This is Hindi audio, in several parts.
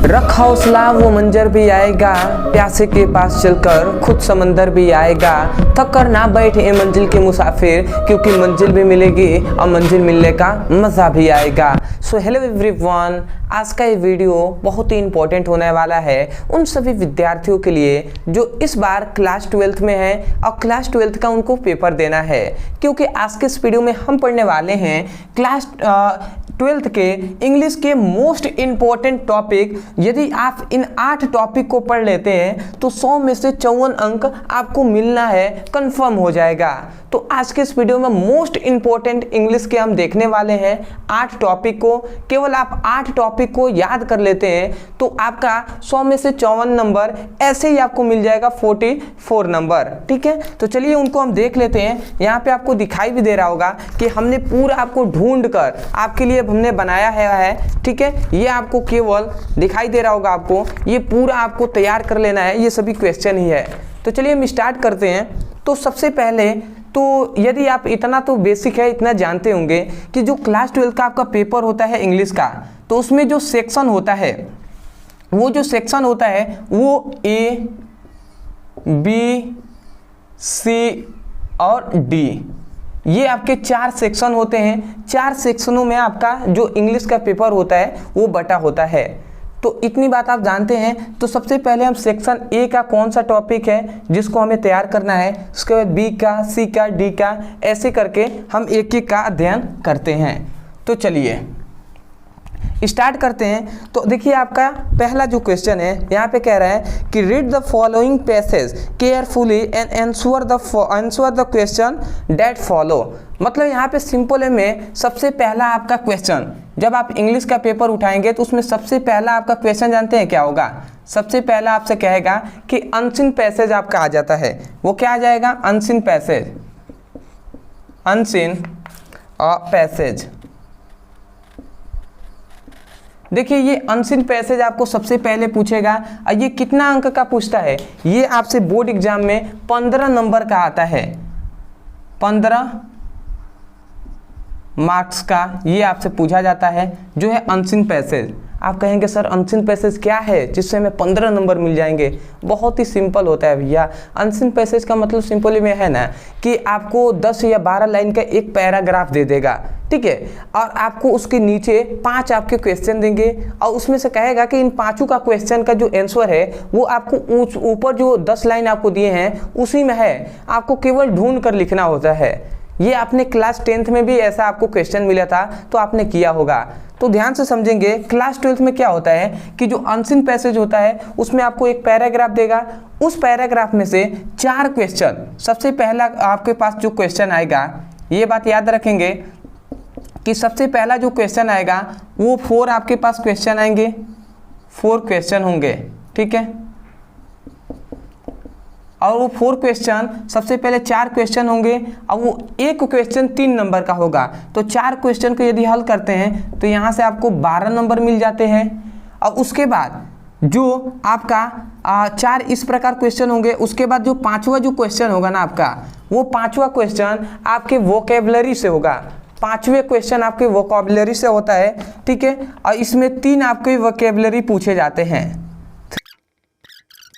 रख हौसला वो मंजर भी आएगा, प्यासे के पास चलकर खुद समंदर भी आएगा। थक कर ना बैठे मंजिल के मुसाफिर, क्योंकि मंजिल भी मिलेगी और मंजिल मिलने का मज़ा भी आएगा। सो हेलो एवरीवन, आज का ये वीडियो बहुत ही इंपॉर्टेंट होने वाला है उन सभी विद्यार्थियों के लिए जो इस बार क्लास 12th में हैं और क्लास 12th का उनको पेपर देना है। क्योंकि आज के इस वीडियो में हम पढ़ने वाले हैं क्लास 12th के इंग्लिश के मोस्ट इम्पॉर्टेंट टॉपिक। यदि आप इन 8 टॉपिक को पढ़ लेते हैं तो 100 में से 54 अंक आपको मिलना है, कंफर्म हो जाएगा। तो आज के इस वीडियो में मोस्ट इम्पॉर्टेंट इंग्लिश के हम देखने वाले हैं 8 टॉपिक को। केवल आप 8 टॉपिक को याद कर लेते हैं तो आपका 100 में से 54 नंबर ऐसे ही आपको मिल जाएगा 44 नंबर। ठीक है, तो चलिए उनको हम देख लेते हैं। यहाँ पे आपको दिखाई भी दे रहा होगा कि हमने पूरा आपको ढूंढ कर आपके लिए हमने बनाया है। ठीक है, ये आपको केवल दिखाई दे रहा होगा, आपको ये पूरा आपको तैयार कर लेना है, ये सभी क्वेश्चन ही है। तो चलिए हम स्टार्ट करते हैं। तो सबसे पहले तो यदि आप इतना तो बेसिक है, इतना जानते होंगे कि जो क्लास 12 का आपका पेपर होता है इंग्लिश का, तो उसमें जो सेक्शन होता है वो जो सेक्शन होता है वो ए, बी, सी और डी, ये आपके 4 सेक्शन होते हैं। 4 सेक्शनों में आपका जो इंग्लिश का पेपर होता है वो बटा होता है। तो इतनी बात आप जानते हैं। तो सबसे पहले हम सेक्शन ए का कौन सा टॉपिक है जिसको हमें तैयार करना है, उसके बाद बी का, सी का, डी का, ऐसे करके हम एक एक का अध्ययन करते हैं। तो चलिए स्टार्ट करते हैं। तो देखिए आपका पहला जो क्वेश्चन है यहाँ पे कह रहा है कि read the following passage carefully and answer the question that follow. मतलब यहाँ पे सिंपल है में सबसे पहला आपका क्वेश्चन, जब आप इंग्लिश का पेपर उठाएंगे तो उसमें सबसे पहला आपका क्वेश्चन जानते हैं क्या होगा? सबसे पहला आपसे कहेगा कि अनसीन पैसेज आपका आ जाता है। वो क्या आ जाएगा? Unseen passage, unseen passage. देखिए ये अनसीन पैसेज आपको सबसे पहले पूछेगा और ये कितना अंक का पूछता है? ये आपसे बोर्ड एग्जाम में 15 नंबर का आता है, 15 मार्क्स का ये आपसे पूछा जाता है जो है अनसीन पैसेज। आप कहेंगे सर अनसीन पैसेज क्या है जिससे हमें 15 नंबर मिल जाएंगे? बहुत ही सिंपल होता है भैया। अनसीन पैसेज का मतलब सिंपली में है ना कि आपको 10 या 12 लाइन का एक पैराग्राफ दे देगा, ठीक है, और आपको उसके नीचे 5 आपके क्वेश्चन देंगे और उसमें से कहेगा कि इन 5 का क्वेश्चन का जो आंसर है वो आपको ऊपर जो 10 लाइन आपको दिए हैं उसी में है, आपको केवल ढूंढ कर लिखना होता है। ये आपने क्लास 10th में भी ऐसा आपको क्वेश्चन मिला था तो आपने किया होगा। तो ध्यान से समझेंगे क्लास 12th में क्या होता है कि जो अनसीन पैसेज होता है उसमें आपको एक पैराग्राफ देगा, उस पैराग्राफ में से 4 क्वेश्चन। सबसे पहला आपके पास जो क्वेश्चन आएगा, ये बात याद रखेंगे कि सबसे पहला जो क्वेश्चन आएगा वो 4 आपके पास क्वेश्चन आएंगे, 4 क्वेश्चन होंगे, ठीक है। और वो 4 क्वेश्चन सबसे पहले 4 क्वेश्चन होंगे और वो एक क्वेश्चन 3 नंबर का होगा। तो 4 क्वेश्चन को यदि हल करते हैं तो यहाँ से आपको 12 नंबर मिल जाते हैं। और उसके बाद जो आपका 4 इस प्रकार क्वेश्चन होंगे, उसके बाद जो 5वां जो क्वेश्चन होगा ना आपका, वो 5वां क्वेश्चन आपके वोकेबलरी से होगा। 5वें क्वेश्चन आपके वोकेबलरी से होता है, ठीक है। और इसमें 3 आपके वोकेबलरी पूछे जाते हैं।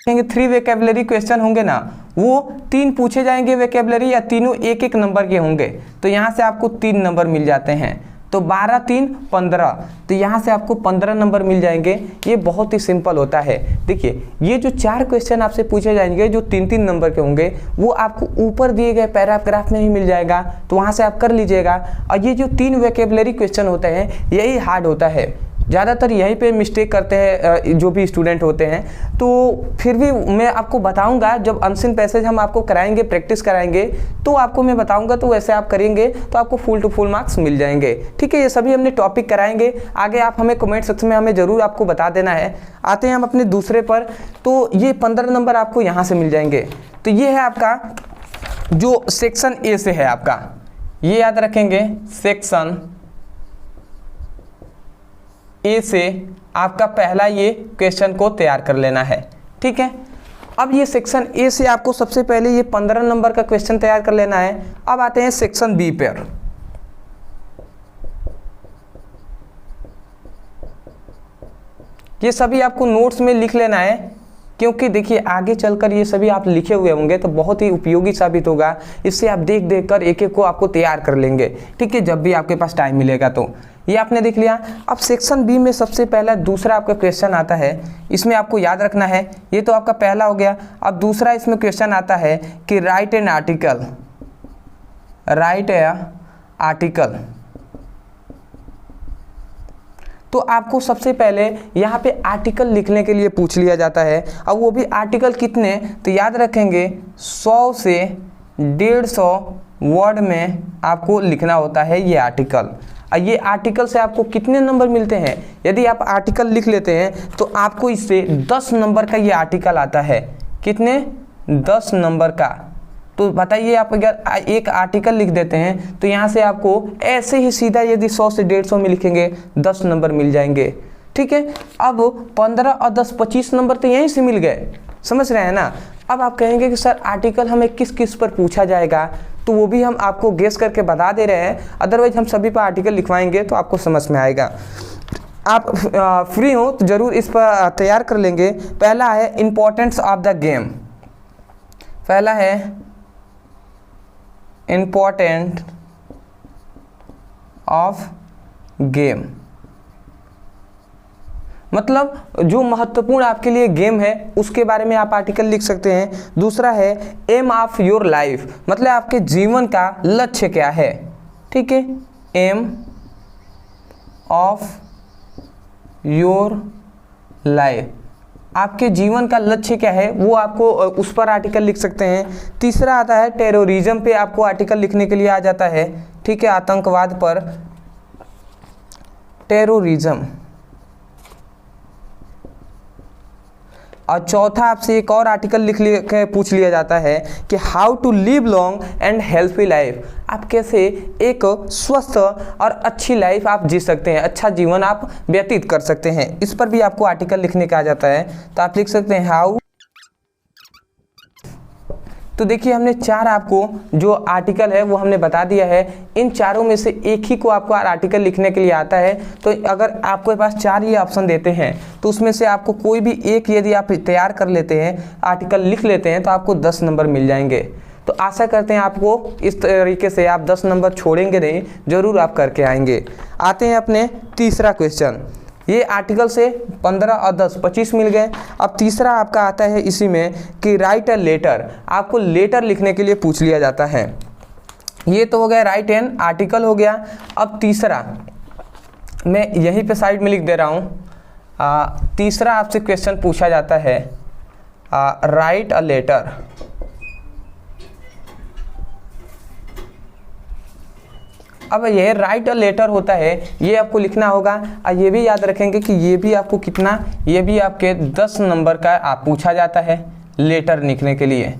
3 वोकैबुलरी क्वेश्चन होंगे ना, वो 3 पूछे जाएंगे वोकैबुलरी, या तीनों एक एक नंबर के होंगे। तो यहाँ से आपको 3 नंबर मिल जाते हैं। तो 12 3 15, तो यहाँ से आपको 15 नंबर मिल जाएंगे। ये बहुत ही सिंपल होता है। देखिए ये जो 4 क्वेश्चन आपसे पूछे जाएंगे जो 3-3 नंबर के होंगे वो आपको ऊपर दिए गए पैराग्राफ में ही मिल जाएगा, तो वहाँ से आप कर लीजिएगा। और ये जो 3 वोकैबुलरी क्वेश्चन होते हैं यही हार्ड होता है, ज़्यादातर यहीं पे मिस्टेक करते हैं जो भी स्टूडेंट होते हैं। तो फिर भी मैं आपको बताऊंगा, जब अनसीन पैसेज हम आपको कराएंगे, प्रैक्टिस कराएंगे, तो आपको मैं बताऊंगा, तो वैसे आप करेंगे तो आपको फुल टू फुल मार्क्स मिल जाएंगे, ठीक है। ये सभी हमने टॉपिक कराएंगे, आगे आप हमें कमेंट सेक्शन में हमें ज़रूर आपको बता देना है। आते हैं हम अपने दूसरे पर। तो ये 15 नंबर आपको यहाँ से मिल जाएंगे। तो ये है आपका जो सेक्शन ए से है आपका, ये याद रखेंगे, सेक्शन ए से आपका पहला ये क्वेश्चन को तैयार कर लेना है, ठीक है। अब ये सेक्शन ए से आपको सबसे पहले ये 15 नंबर का क्वेश्चन तैयार कर लेना है। अब आते हैं सेक्शन बी पर। ये सभी आपको नोट्स में लिख लेना है, क्योंकि देखिए आगे चलकर ये सभी आप लिखे हुए होंगे तो बहुत ही उपयोगी साबित होगा। इससे आप देख देख कर एक एक को आपको तैयार कर लेंगे, ठीक है, जब भी आपके पास टाइम मिलेगा। तो ये आपने देख लिया। अब सेक्शन बी में सबसे पहला दूसरा आपका क्वेश्चन आता है, इसमें आपको याद रखना है, ये तो आपका पहला हो गया। अब दूसरा इसमें क्वेश्चन आता है कि right an article, right A article. तो आपको सबसे पहले यहाँ पे आर्टिकल लिखने के लिए पूछ लिया जाता है। अब वो भी आर्टिकल कितने, तो याद रखेंगे 100 से 150 वर्ड में आपको लिखना होता है ये आर्टिकल। ये आर्टिकल से आपको कितने नंबर मिलते हैं, यदि आप आर्टिकल लिख लेते हैं तो आपको इससे 10 नंबर का ये आर्टिकल आता है। कितने, 10 नंबर का। तो बताइए आप अगर एक आर्टिकल लिख देते हैं तो यहाँ से आपको ऐसे ही सीधा यदि 100 से 150 में लिखेंगे 10 नंबर मिल जाएंगे, ठीक है। अब 15 और 10 25 नंबर तो यहीं से मिल गए, समझ रहे हैं ना। अब आप कहेंगे कि सर आर्टिकल हमें किस किस पर पूछा जाएगा, तो वो भी हम आपको गेस करके बता दे रहे हैं, अदरवाइज हम सभी पर आर्टिकल लिखवाएंगे तो आपको समझ में आएगा। आप फ्री हो तो ज़रूर इस पर तैयार कर लेंगे। पहला है इम्पोर्टेंस ऑफ द गेम, पहला है इम्पोर्टेंट ऑफ गेम, मतलब जो महत्वपूर्ण आपके लिए गेम है उसके बारे में आप आर्टिकल लिख सकते हैं। दूसरा है एम ऑफ योर लाइफ, मतलब आपके जीवन का लक्ष्य क्या है, ठीक है, एम ऑफ योर लाइफ, आपके जीवन का लक्ष्य क्या है वो आपको उस पर आर्टिकल लिख सकते हैं। तीसरा आता है टेररिज्म पे आपको आर्टिकल लिखने के लिए आ जाता है, ठीक है, आतंकवाद पर, टेररिज्म। और चौथा आपसे एक और आर्टिकल लिख के पूछ लिया जाता है कि how to live long and healthy life, आप कैसे एक स्वस्थ और अच्छी लाइफ आप जी सकते हैं, अच्छा जीवन आप व्यतीत कर सकते हैं, इस पर भी आपको आर्टिकल लिखने का आ जाता है। तो आप लिख सकते हैं हाउ। तो देखिए हमने 4 आपको जो आर्टिकल है वो हमने बता दिया है। इन चारों में से एक ही को आपको आर्टिकल लिखने के लिए आता है। तो अगर आपके पास 4 ये ऑप्शन देते हैं तो उसमें से आपको कोई भी एक यदि आप तैयार कर लेते हैं, आर्टिकल लिख लेते हैं, तो आपको 10 नंबर मिल जाएंगे। तो आशा करते हैं आपको इस तरीके से आप 10 नंबर छोड़ेंगे नहीं, ज़रूर आप करके आएंगे। आते हैं अपने तीसरा क्वेश्चन। ये आर्टिकल से 15 और 10 25 मिल गए। अब तीसरा आपका आता है इसी में कि राइट अ लेटर, आपको लेटर लिखने के लिए पूछ लिया जाता है। ये तो हो गया राइट एन आर्टिकल हो गया। अब तीसरा मैं यहीं पे साइड में लिख दे रहा हूँ। तीसरा आपसे क्वेश्चन पूछा जाता है राइट अ लेटर। अब ये राइट अ लेटर होता है, ये आपको लिखना होगा। और ये भी याद रखेंगे कि ये भी आपको कितना, ये भी आपके 10 नंबर का आप पूछा जाता है लेटर लिखने के लिए।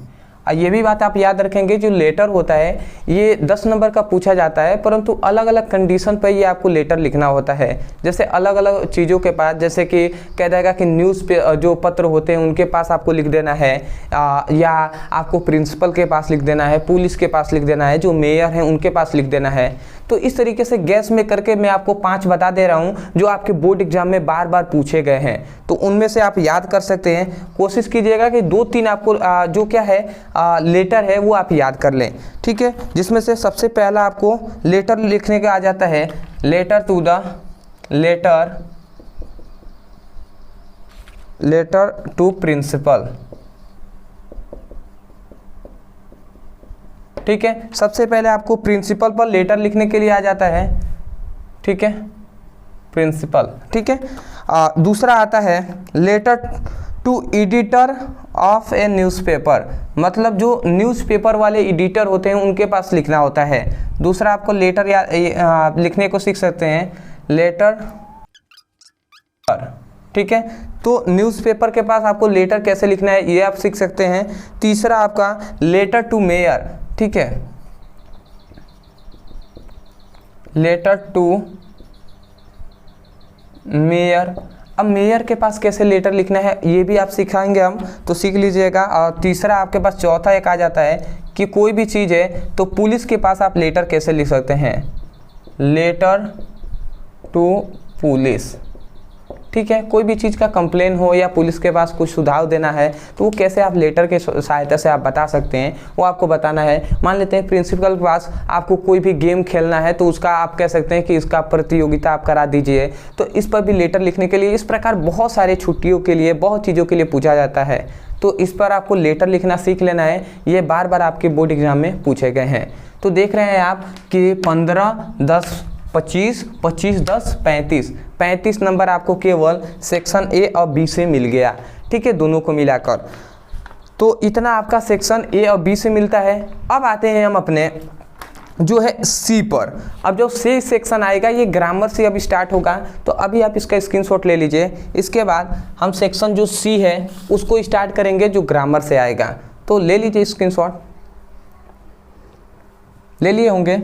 और ये भी बात आप याद रखेंगे जो लेटर होता है ये 10 नंबर का पूछा जाता है, परंतु अलग अलग कंडीशन पर ये आपको लेटर लिखना होता है। जैसे अलग अलग चीज़ों के पास, जैसे कि कह देगा कि न्यूज़ पे जो पत्र होते हैं उनके पास आपको लिख देना है, या आपको प्रिंसिपल के पास लिख देना है, पुलिस के पास लिख देना है, जो मेयर हैं उनके पास लिख देना है। तो इस तरीके से गैस में करके मैं आपको 5 बता दे रहा हूँ जो आपके बोर्ड एग्जाम में बार बार पूछे गए हैं। तो उनमें से आप याद कर सकते हैं। कोशिश कीजिएगा कि 2-3 आपको जो क्या है लेटर है वो आप याद कर लें, ठीक है। जिसमें से सबसे पहला आपको लेटर लिखने का आ जाता है लेटर टू प्रिंसिपल, ठीक है। सबसे पहले आपको प्रिंसिपल पर लेटर लिखने के लिए आ जाता है, ठीक है, प्रिंसिपल, ठीक है। दूसरा आता है letter to editor of a newspaper, मतलब जो न्यूज़पेपर वाले एडिटर होते हैं उनके पास लिखना होता है। दूसरा आपको लेटर लिखने को सीख सकते हैं लेटर, ठीक है। तो न्यूज़पेपर के पास आपको लेटर कैसे लिखना है ये आप सीख सकते हैं। तीसरा आपका लेटर टू मेयर, ठीक है, लेटर टू मेयर। अब मेयर के पास कैसे लेटर लिखना है ये भी आप सिखाएंगे हम, तो सीख लीजिएगा। और तीसरा आपके पास चौथा एक आ जाता है कि कोई भी चीज़ है तो पुलिस के पास आप लेटर कैसे लिख सकते हैं, लेटर टू पुलिस, ठीक है। कोई भी चीज़ का कंप्लेन हो या पुलिस के पास कुछ सुझाव देना है तो वो कैसे आप लेटर के सहायता से आप बता सकते हैं, वो आपको बताना है। मान लेते हैं प्रिंसिपल के पास आपको कोई भी गेम खेलना है तो उसका आप कह सकते हैं कि इसका प्रतियोगिता आप करा दीजिए, तो इस पर भी लेटर लिखने के लिए इस प्रकार बहुत सारे छुट्टियों के लिए, बहुत चीज़ों के लिए पूछा जाता है। तो इस पर आपको लेटर लिखना सीख लेना है, ये बार बार आपके बोर्ड एग्जाम में पूछे गए हैं। तो देख रहे हैं आप कि 15, 10, 25, 25, 10, 35 नंबर आपको केवल सेक्शन ए और बी से मिल गया, ठीक है, दोनों को मिलाकर। तो इतना आपका सेक्शन ए और बी से मिलता है। अब आते हैं हम अपने जो है सी पर। अब जो सी सेक्शन आएगा ये ग्रामर से अभी स्टार्ट होगा, तो अभी आप इसका स्क्रीनशॉट ले लीजिए। इसके बाद हम सेक्शन जो सी है उसको स्टार्ट करेंगे जो ग्रामर से आएगा, तो ले लीजिए स्क्रीनशॉट, ले लिए होंगे।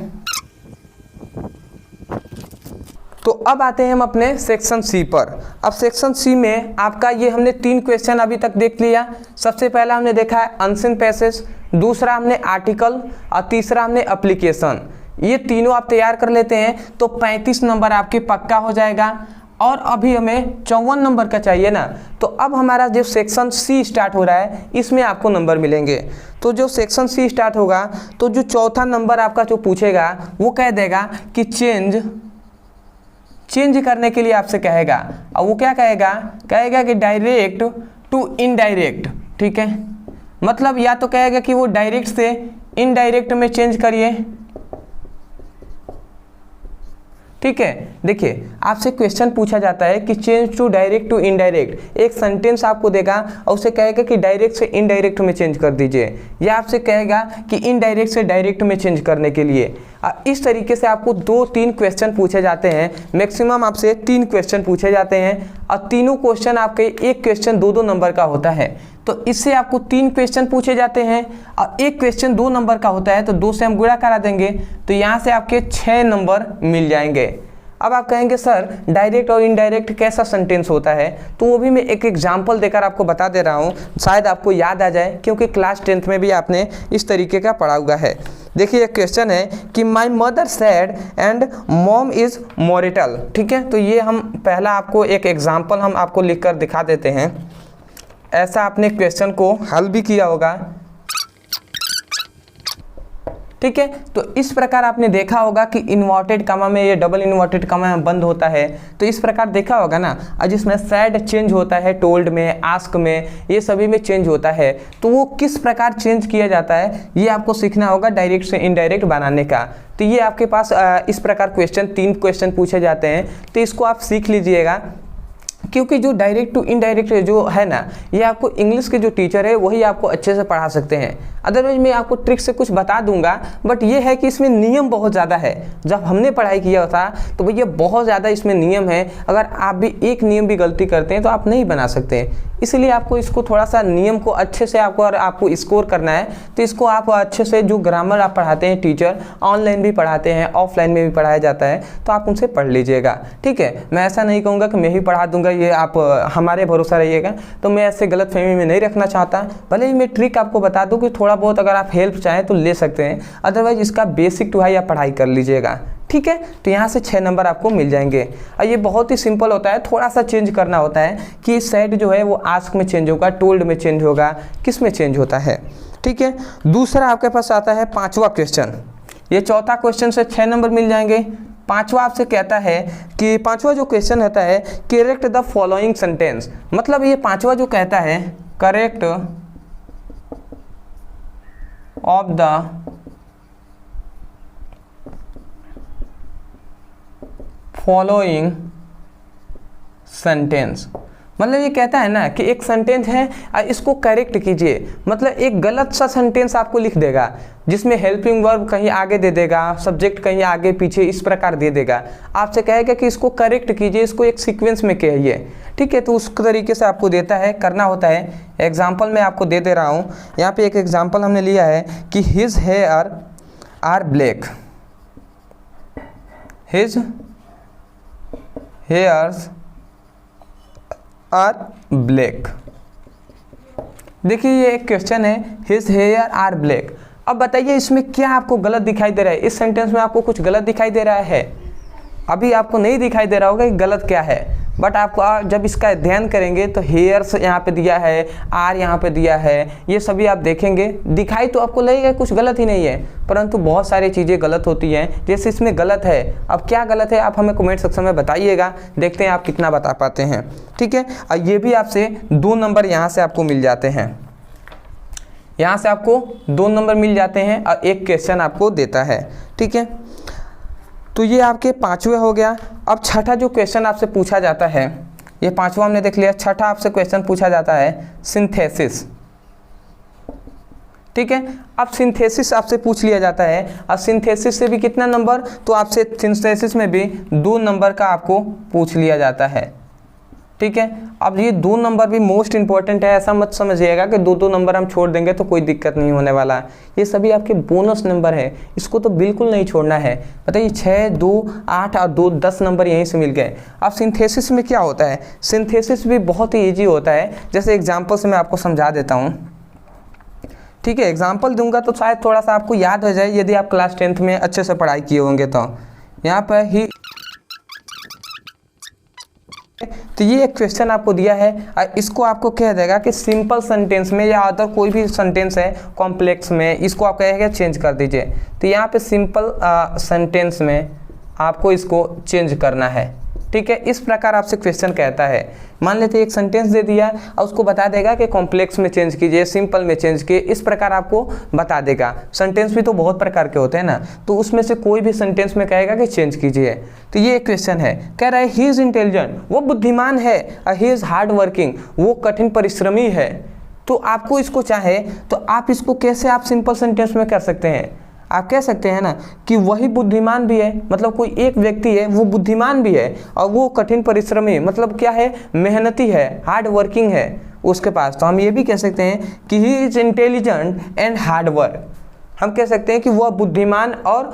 तो अब आते हैं हम अपने सेक्शन सी पर। अब सेक्शन सी में आपका ये हमने 3 क्वेश्चन अभी तक देख लिया। सबसे पहला हमने देखा है अनसीन पैसेज, दूसरा हमने आर्टिकल और तीसरा हमने एप्लीकेशन। ये तीनों आप तैयार कर लेते हैं तो 35 नंबर आपके पक्का हो जाएगा। और अभी हमें 54 नंबर का चाहिए ना, तो अब हमारा जो सेक्शन सी स्टार्ट हो रहा है इसमें आपको नंबर मिलेंगे। तो जो सेक्शन सी स्टार्ट होगा तो जो चौथा नंबर आपका जो पूछेगा वो कह देगा कि चेंज करने के लिए आपसे कहेगा। और वो क्या कहेगा कि डायरेक्ट टू इनडायरेक्ट, ठीक है, मतलब या तो कहेगा कि वो डायरेक्ट से इनडायरेक्ट में चेंज करिए, ठीक है। देखिए आपसे क्वेश्चन पूछा जाता है कि change to direct to indirect, एक सेंटेंस आपको देगा और उसे कहेगा कि डायरेक्ट से इनडायरेक्ट में चेंज कर दीजिए, या आपसे कहेगा कि इनडायरेक्ट से डायरेक्ट में चेंज करने के लिए। इस तरीके से आपको 2-3 क्वेश्चन पूछे जाते हैं, मैक्सिमम आपसे 3 क्वेश्चन पूछे जाते हैं और तीनों क्वेश्चन आपके एक क्वेश्चन 2-2 नंबर का होता है। तो इससे आपको 3 क्वेश्चन पूछे जाते हैं और एक क्वेश्चन 2 नंबर का होता है, तो 2 से हम गुणा करा देंगे तो यहाँ से आपके 6 नंबर मिल जाएंगे। अब आप कहेंगे सर डायरेक्ट और इनडायरेक्ट कैसा सेंटेंस होता है, तो वो भी मैं एक एग्जांपल देकर आपको बता दे रहा हूँ, शायद आपको याद आ जाए, क्योंकि क्लास 10th में भी आपने इस तरीके का पढ़ा हुआ है। देखिए एक क्वेश्चन है कि my mother said and mom is marital, ठीक है। तो ये हम पहला आपको एक एग्जाम्पल हम आपको लिख कर दिखा देते हैं। ऐसा आपने क्वेश्चन को हल भी किया होगा, ठीक है। तो इस प्रकार आपने देखा होगा कि इन्वर्टेड कॉमा में ये डबल इन्वर्टेड कॉमा में बंद होता है, तो इस प्रकार देखा होगा ना। और जिसमें सैड चेंज होता है टोल्ड में, आस्क में, ये सभी में चेंज होता है, तो वो किस प्रकार चेंज किया जाता है ये आपको सीखना होगा डायरेक्ट से इनडायरेक्ट बनाने का। तो ये आपके पास इस प्रकार क्वेश्चन 3 क्वेश्चन पूछे जाते हैं, तो इसको आप सीख लीजिएगा। क्योंकि जो डायरेक्ट टू इनडायरेक्ट जो है ना, ये आपको इंग्लिश के जो टीचर है वही आपको अच्छे से पढ़ा सकते हैं। अदरवाइज मैं आपको ट्रिक से कुछ बता दूंगा, बट ये है कि इसमें नियम बहुत ज़्यादा है। जब हमने पढ़ाई किया था तो भैया बहुत ज़्यादा इसमें नियम है, अगर आप भी एक नियम भी गलती करते हैं तो आप नहीं बना सकते। इसलिए आपको इसको थोड़ा सा नियम को अच्छे से आपको स्कोर करना है। तो इसको आप अच्छे से, जो ग्रामर आप पढ़ाते हैं टीचर, ऑनलाइन भी पढ़ाते हैं, ऑफलाइन में भी पढ़ाया जाता है, तो आप उनसे पढ़ लीजिएगा, ठीक है। मैं ऐसा नहीं कहूँगा कि मैं ही पढ़ा दूंगा, ये आप हमारे भरोसा रहिएगा। तो मैं ऐसे गलतफहमी में नहीं रखना चाहता, भले ही मैं ट्रिक आपको बता दूं कि थोड़ा बहुत अगर आप हेल्प चाहें तो ले सकते हैं, अदरवाइज इसका बेसिक टू हाई आप पढ़ाई कर लीजिएगा, ठीक है। तो यहाँ से 6 नंबर आपको मिल जाएंगे। और ये बहुत ही सिंपल होता है, थोड़ा सा चेंज करना होता है कि सैड जो है वो आस्क में चेंज होगा, टोल्ड में चेंज होगा, किस में चेंज होता है, ठीक है। दूसरा आपके पास आता है 5वां क्वेश्चन। ये चौथा क्वेश्चन से 6 नंबर मिल जाएंगे। 5वां आपसे कहता है कि 5वां जो क्वेश्चन होता है करेक्ट द फॉलोइंग सेंटेंस, मतलब ये 5वां जो कहता है correct of the following sentence, मतलब ये कहता है ना कि एक सेंटेंस है, इसको करेक्ट कीजिए। मतलब एक गलत सा सेंटेंस आपको लिख देगा जिसमें हेल्पिंग वर्ब कहीं आगे दे देगा, सब्जेक्ट कहीं आगे पीछे इस प्रकार दे देगा। आपसे कहेगा कि इसको करेक्ट कीजिए, इसको एक सीक्वेंस में कहिए, ठीक है। तो उस तरीके से आपको देता है, करना होता है। एग्जाम्पल मैं आपको दे दे रहा हूँ। यहाँ पे एक एग्जाम्पल हमने लिया है कि his hair are black, his hairs are black. देखिए ये एक क्वेश्चन है, हिज हेयर आर ब्लैक। अब बताइए इसमें क्या आपको गलत दिखाई दे रहा है, इस सेंटेंस में आपको कुछ गलत दिखाई दे रहा है? अभी आपको नहीं दिखाई दे रहा होगा कि गलत क्या है। बट आप जब इसका अध्ययन करेंगे तो हेयर्स यहाँ पे दिया है, आर यहाँ पे दिया है, ये सभी आप देखेंगे, दिखाई तो आपको लगेगा कुछ गलत ही नहीं है, परंतु बहुत सारी चीज़ें गलत होती हैं। जैसे इसमें गलत है, अब क्या गलत है आप हमें कमेंट सेक्शन में बताइएगा, देखते हैं आप कितना बता पाते हैं। ठीक है, और ये भी आपसे 2 नंबर यहाँ से आपको मिल जाते हैं, यहाँ से आपको 2 नंबर मिल जाते हैं और 1 क्वेश्चन आपको देता है। ठीक है, तो ये आपके 5वें हो गया। अब छठा जो क्वेश्चन आपसे पूछा जाता है, ये 5वां हमने देख लिया, छठा आपसे क्वेश्चन पूछा जाता है सिंथेसिस। ठीक है, अब सिंथेसिस आपसे पूछ लिया जाता है, और सिंथेसिस से भी कितना नंबर, तो आपसे सिंथेसिस में भी 2 नंबर का आपको पूछ लिया जाता है। ठीक है, अब ये 2 नंबर भी मोस्ट इंपॉर्टेंट है, ऐसा मत समझिएगा कि 2 नंबर हम छोड़ देंगे तो कोई दिक्कत नहीं होने वाला है। ये सभी आपके बोनस नंबर है, इसको तो बिल्कुल नहीं छोड़ना है। बताइए 6, 2, 8 और 2, 10 नंबर यहीं से मिल गए। अब सिंथेसिस में क्या होता है, सिंथेसिस भी बहुत ही ईजी होता है। जैसे एग्जाम्पल से मैं आपको समझा देता हूँ। ठीक है, एग्जाम्पल दूंगा तो शायद थोड़ा सा आपको याद हो जाए, यदि आप क्लास 10th में अच्छे से पढ़ाई किए होंगे तो। यहाँ पर ही तो ये एक क्वेश्चन आपको दिया है, और इसको आपको कह देगा कि सिंपल सेंटेंस में या अदर कोई भी सेंटेंस है कॉम्प्लेक्स में, इसको आप कहेगा चेंज कर दीजिए। तो यहाँ पे सिंपल सेंटेंस में आपको इसको चेंज करना है। ठीक है, इस प्रकार आपसे क्वेश्चन कहता है। मान लेते एक सेंटेंस दे दिया और उसको बता देगा कि कॉम्प्लेक्स में चेंज कीजिए, सिंपल में चेंज कीजिए, इस प्रकार आपको बता देगा। सेंटेंस भी तो बहुत प्रकार के होते हैं ना, तो उसमें से कोई भी सेंटेंस में कहेगा कि चेंज कीजिए। तो ये एक क्वेश्चन है, कह रहा है ही इज इंटेलिजेंट, वो बुद्धिमान है, और ही इज हार्ड वर्किंग, वो कठिन परिश्रमी है। तो आपको इसको चाहे तो आप इसको कैसे आप सिंपल सेंटेंस में कर सकते हैं, आप कह सकते हैं ना कि वही बुद्धिमान भी है, मतलब कोई एक व्यक्ति है वो बुद्धिमान भी है, और वो कठिन परिश्रमी मतलब क्या है, मेहनती है, हार्ड वर्किंग है उसके पास। तो हम ये भी कह सकते हैं कि he is intelligent and hard work. हम कह सकते हैं कि वह बुद्धिमान और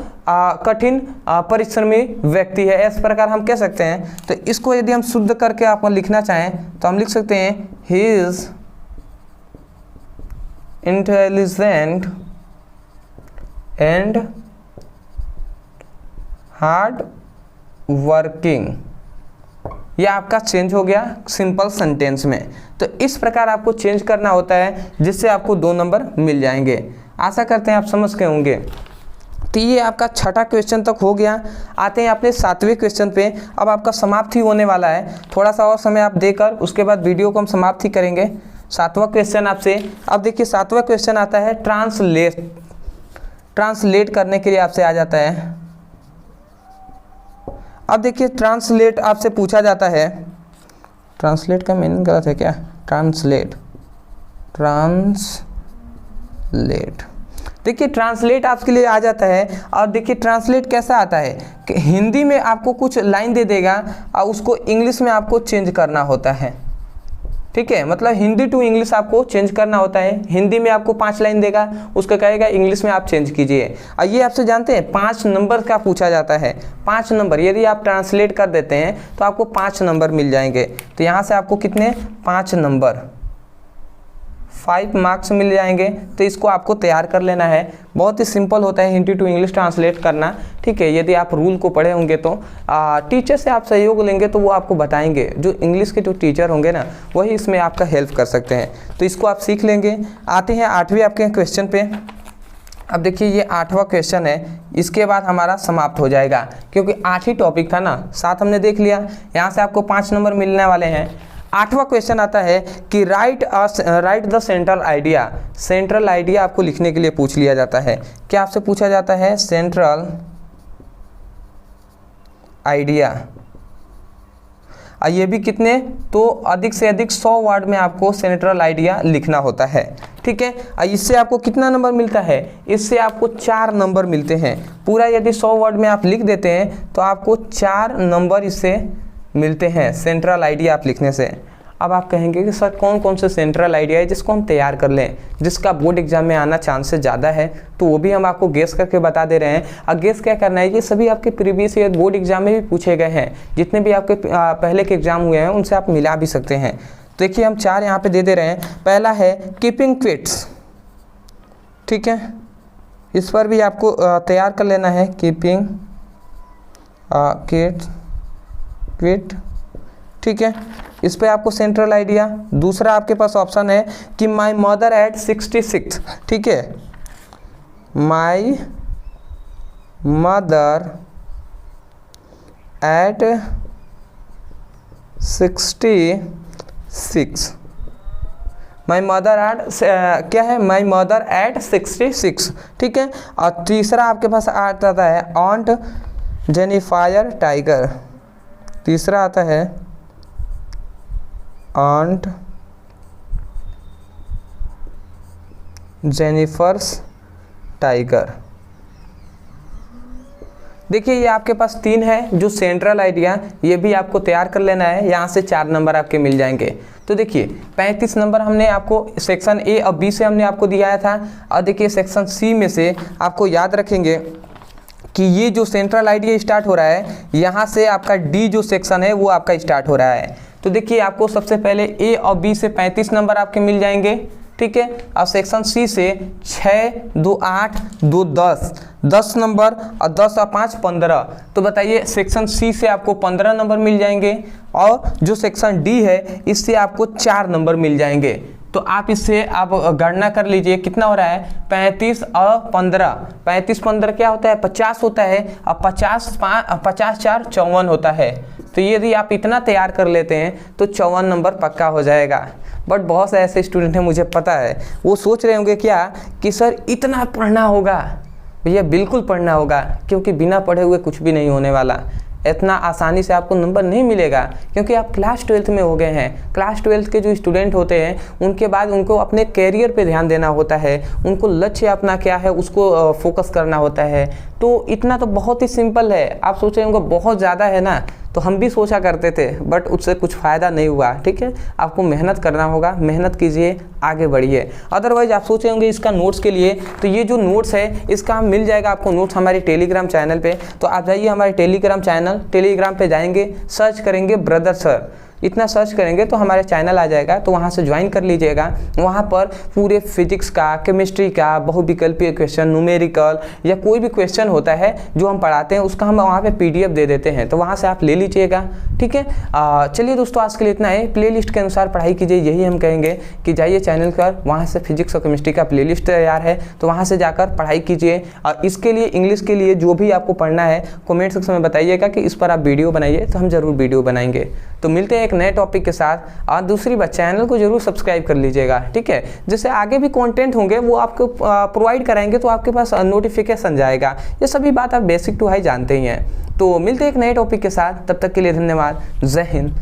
कठिन परिश्रमी व्यक्ति है, इस प्रकार हम कह सकते हैं। तो इसको यदि हम शुद्ध करके आपको लिखना चाहें तो हम लिख सकते हैं he is intelligent and hard working. यह आपका चेंज हो गया सिंपल सेंटेंस में। तो इस प्रकार आपको चेंज करना होता है, जिससे आपको 2 नंबर मिल जाएंगे। आशा करते हैं आप समझ गए होंगे। तो ये आपका छठा क्वेश्चन तक हो गया। आते हैं अपने 7वें क्वेश्चन पे। अब आपका समाप्ति होने वाला है, थोड़ा सा और समय आप देकर उसके बाद वीडियो को हम समाप्ति करेंगे। 7वां क्वेश्चन आपसे, अब देखिए 7वां क्वेश्चन आता है ट्रांसलेट करने के लिए आपसे आ जाता है। अब देखिए ट्रांसलेट आपसे पूछा जाता है, ट्रांसलेट का मीनिंग गलत है क्या, ट्रांसलेट देखिए ट्रांसलेट आपके लिए आ जाता है। और देखिए ट्रांसलेट कैसा आता है कि हिंदी में आपको कुछ लाइन दे देगा और उसको इंग्लिश में आपको चेंज करना होता है। ठीक है, मतलब हिंदी टू इंग्लिश आपको चेंज करना होता है। हिंदी में आपको 5 लाइन देगा, उसका कहेगा इंग्लिश में आप चेंज कीजिए। और ये आपसे जानते हैं 5 नंबर का पूछा जाता है। 5 नंबर यदि आप ट्रांसलेट कर देते हैं तो आपको 5 नंबर मिल जाएंगे। तो यहाँ से आपको कितने, 5 नंबर, 5 मार्क्स मिल जाएंगे। तो इसको आपको तैयार कर लेना है। बहुत ही सिंपल होता है हिंदी टू इंग्लिश ट्रांसलेट करना। ठीक है, यदि आप रूल को पढ़े होंगे तो टीचर से आप सहयोग लेंगे तो वो आपको बताएंगे। जो इंग्लिश के जो टीचर होंगे ना, वही इसमें आपका हेल्प कर सकते हैं। तो इसको आप सीख लेंगे। आते हैं 8वें आपके क्वेश्चन पे। अब देखिए ये 8वां क्वेश्चन है, इसके बाद हमारा समाप्त हो जाएगा, क्योंकि 8 ही टॉपिक था ना, 7 हमने देख लिया। यहाँ से आपको 5 नंबर मिलने वाले हैं। 8वां क्वेश्चन आता है कि right the central idea. Central idea आपको लिखने के लिए पूछ लिया जाता है। क्या आपसे पूछा जाता है, सेंट्रल आइडिया। ये भी कितने, तो अधिक से अधिक 100 वर्ड में आपको सेंट्रल आइडिया लिखना होता है। ठीक है, इससे आपको कितना नंबर मिलता है, इससे आपको 4 नंबर मिलते हैं। पूरा यदि 100 वर्ड में आप लिख देते हैं तो आपको 4 नंबर इससे मिलते हैं, सेंट्रल आइडिया आप लिखने से। अब आप कहेंगे कि सर कौन कौन से सेंट्रल आइडिया है जिसको हम तैयार कर लें, जिसका बोर्ड एग्जाम में आना चांसेस ज़्यादा है, तो वो भी हम आपको गेस करके बता दे रहे हैं। अब गेस क्या करना है, ये सभी आपके प्रीवियस ईयर बोर्ड एग्जाम में भी पूछे गए हैं। जितने भी आपके पहले के एग्जाम हुए हैं उनसे आप मिला भी सकते हैं। तो देखिए हम 4 यहाँ पे दे रहे हैं। पहला है कीपिंग क्विट्स। ठीक है, इस पर भी आपको तैयार कर लेना है, कीपिंग क्विट। ठीक है, इस पे आपको सेंट्रल आइडिया। दूसरा आपके पास ऑप्शन है कि माई मदर एट 66, ठीक है, my mother eight 66, my mother eight क्या है, माई मदर एट 66, ठीक है। और तीसरा आपके पास आता है ऑन्ट जेनिफायर टाइगर, तीसरा आता है ऑन्ट जेनिफर्स टाइगर। देखिए ये आपके पास 3 है जो सेंट्रल आइडिया, ये भी आपको तैयार कर लेना है, यहाँ से 4 नंबर आपके मिल जाएंगे। तो देखिए 35 नंबर हमने आपको सेक्शन ए और बी से हमने आपको दिया था, और देखिए सेक्शन सी में से आपको याद रखेंगे कि ये जो सेंट्रल आइडिया स्टार्ट हो रहा है, यहाँ से आपका डी जो सेक्शन है वो आपका स्टार्ट हो रहा है। तो देखिए आपको सबसे पहले ए और बी से 35 नंबर आपके मिल जाएंगे, ठीक है। और सेक्शन सी से 6, 2, 8, 2, 10 नंबर, और 10 और 5 15। तो बताइए सेक्शन सी से आपको 15 नंबर मिल जाएंगे, और जो सेक्शन डी है इससे आपको 4 नंबर मिल जाएंगे। तो आप इससे आप गणना कर लीजिए कितना हो रहा है, 35 और 15, 35 15 क्या होता है, 50 होता है, और 50 4 54 होता है। तो यदि आप इतना तैयार कर लेते हैं तो 54 नंबर पक्का हो जाएगा। बट बहुत से ऐसे स्टूडेंट हैं, मुझे पता है, वो सोच रहे होंगे क्या कि सर इतना पढ़ना होगा। भैया बिल्कुल पढ़ना होगा, क्योंकि बिना पढ़े हुए कुछ भी नहीं होने वाला। इतना आसानी से आपको नंबर नहीं मिलेगा, क्योंकि आप क्लास 12th में हो गए हैं। क्लास 12th के जो स्टूडेंट होते हैं उनके बाद उनको अपने कैरियर पे ध्यान देना होता है, उनको लक्ष्य अपना क्या है उसको फोकस करना होता है। तो इतना तो बहुत ही सिंपल है। आप सोच रहे होंगे बहुत ज़्यादा है ना, तो हम भी सोचा करते थे, बट उससे कुछ फ़ायदा नहीं हुआ, ठीक है। आपको मेहनत करना होगा, मेहनत कीजिए, आगे बढ़िए। अदरवाइज आप सोचे होंगे इसका नोट्स के लिए, तो ये जो नोट्स है इसका मिल जाएगा आपको नोट्स हमारे टेलीग्राम चैनल पे। तो आप जाइए हमारे टेलीग्राम चैनल, टेलीग्राम पे जाएंगे, सर्च करेंगे ब्रदर सर, इतना सर्च करेंगे तो हमारे चैनल आ जाएगा, तो वहाँ से ज्वाइन कर लीजिएगा। वहाँ पर पूरे फिजिक्स का, केमिस्ट्री का, बहुविकल्पीय क्वेश्चन, न्यूमेरिकल या कोई भी क्वेश्चन होता है जो हम पढ़ाते हैं उसका हम वहाँ पे PDF दे देते हैं, तो वहाँ से आप ले लीजिएगा, ठीक है। चलिए दोस्तों आज के लिए इतना है। प्लेलिस्ट के अनुसार पढ़ाई कीजिए, यही हम कहेंगे कि जाइए चैनल पर, वहाँ से फिजिक्स और केमिस्ट्री का प्लेलिस्ट तैयार है, तो वहाँ से जाकर पढ़ाई कीजिए। और इसके लिए इंग्लिश के लिए जो भी आपको पढ़ना है कमेंट सेक्शन में बताइएगा कि इस पर आप वीडियो बनाइए, तो हम ज़रूर वीडियो बनाएंगे। तो मिलते हैं एक नए टॉपिक के साथ, और दूसरी बात चैनल को जरूर सब्सक्राइब कर लीजिएगा, ठीक है। जैसे आगे भी कंटेंट होंगे वो आपको प्रोवाइड कराएंगे, तो आपके पास नोटिफिकेशन जाएगा। ये सभी बात आप बेसिक टू हाई जानते ही हैं। तो मिलते हैं एक नए टॉपिक के साथ, तब तक के लिए धन्यवाद। जय हिंद।